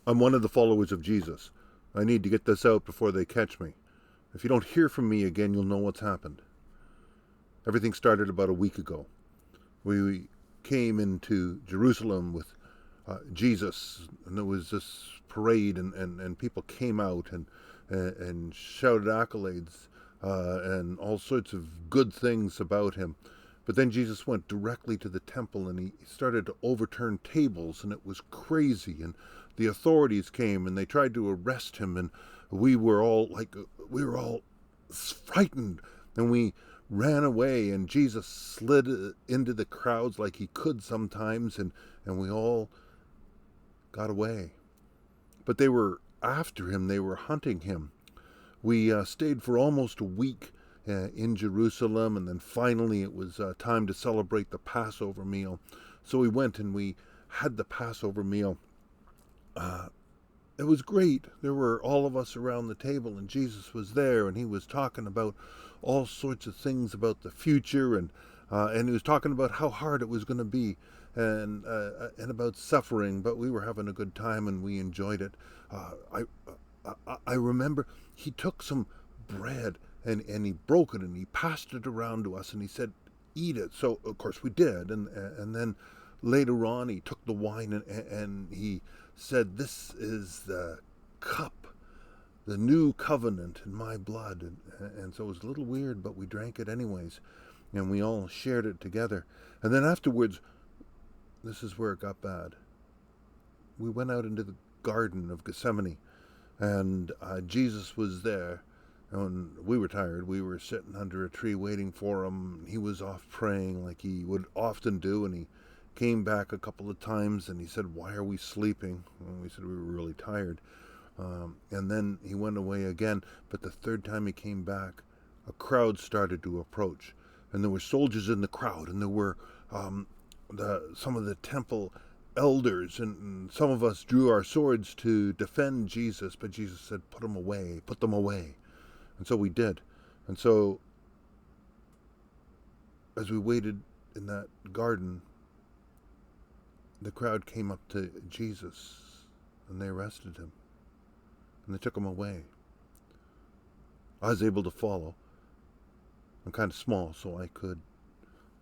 I'm one of the followers of Jesus. I need to get this out before they catch me. If you don't hear from me again, you'll know what's happened. Everything started about a week ago. We came into Jerusalem with Jesus, and there was this parade, and people came out and shouted accolades and all sorts of good things about him. But then Jesus went directly to the temple and he started to overturn tables, and it was crazy. And the authorities came and they tried to arrest him, and we were all frightened, and we ran away. And Jesus slid into the crowds like he could sometimes, and we all got away. But they were after him, they were hunting him. We stayed for almost a week in Jerusalem, and then finally it was time to celebrate the Passover meal. So we went and we had the Passover meal. Uh, it was great. There were all of us around the table, and Jesus was there, and he was talking about all sorts of things about the future, and he was talking about how hard it was going to be, and about suffering. But we were having a good time, and we enjoyed it. I remember he took some bread and he broke it and he passed it around to us and he said, "Eat it." So of course we did, and then later on he took the wine and he said, "This is the cup, the new covenant in my blood." And so it was a little weird, but we drank it anyways, and we all shared it together. And then afterwards, this is where it got bad. We went out into the Garden of Gethsemane, and Jesus was there. And we were tired. We were sitting under a tree waiting for him. He was off praying like he would often do, and he came back a couple of times and he said, "Why are we sleeping?" And we said we were really tired. And then he went away again. But the third time he came back, a crowd started to approach, and there were soldiers in the crowd, and there were some of the temple elders, and some of us drew our swords to defend Jesus. But Jesus said, "Put them away, put them away." And so we did. And so as we waited in that garden, the crowd came up to Jesus and they arrested him and they took him away. I was able to follow. I'm kind of small, so I could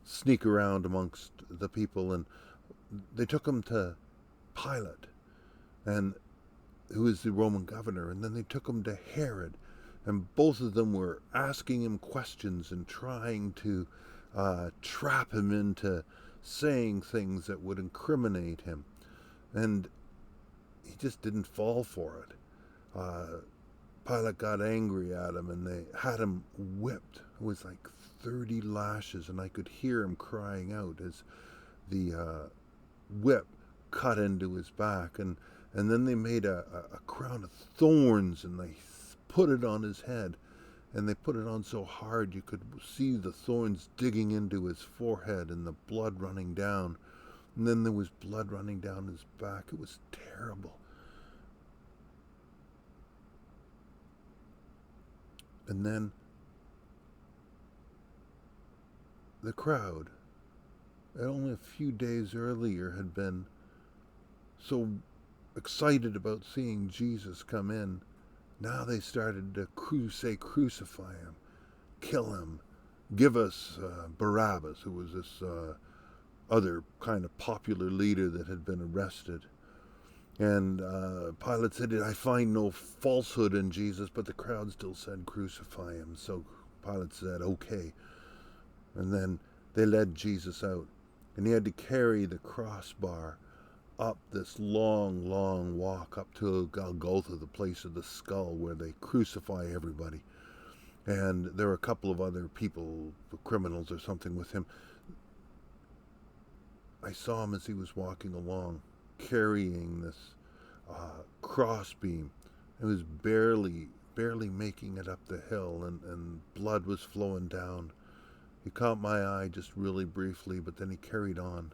sneak around amongst the people, and they took him to Pilate, and who is the Roman governor, and then they took him to Herod, and both of them were asking him questions and trying to trap him into saying things that would incriminate him, and he just didn't fall for it. Pilate got angry at him, and they had him whipped. It was like 30 lashes, and I could hear him crying out as the whip cut into his back, and then they made a crown of thorns and they put it on his head, and they put it on so hard you could see the thorns digging into his forehead and the blood running down, and then there was blood running down his back. It was terrible. And then the crowd, only a few days earlier, had been so excited about seeing Jesus come in. Now they started to say, "Crucify him, kill him, give us Barabbas," who was this other kind of popular leader that had been arrested. And Pilate said, "I find no falsehood in Jesus," but the crowd still said, "Crucify him." So Pilate said, "Okay." And then they led Jesus out, and he had to carry the crossbar up this long, long walk up to Golgotha, the place of the skull where they crucify everybody. And there were a couple of other people, criminals or something, with him. I saw him as he was walking along, carrying this crossbeam. It was barely making it up the hill, and blood was flowing down. He caught my eye just really briefly, but then he carried on.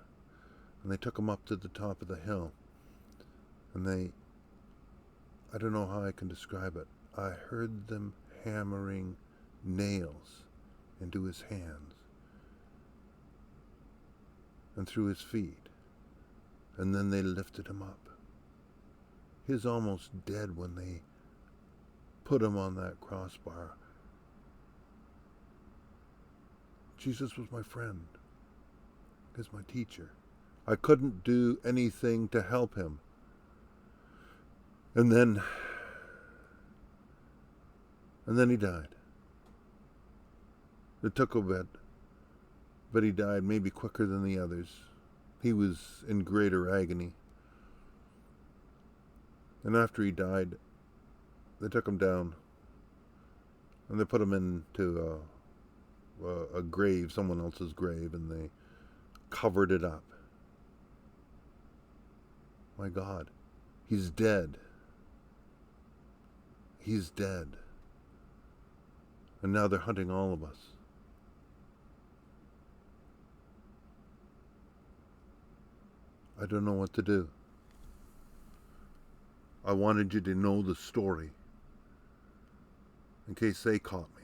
And they took him up to the top of the hill. And I don't know how I can describe it. I heard them hammering nails into his hands and through his feet. And then they lifted him up. He's almost dead when they put him on that crossbar. Jesus was my friend. He's my teacher. I couldn't do anything to help him. And then he died. It took a bit, but he died maybe quicker than the others. He was in greater agony. And after he died, they took him down and they put him into a grave, someone else's grave, and they covered it up. My God, he's dead. He's dead. And now they're hunting all of us. I don't know what to do. I wanted you to know the story in case they caught me.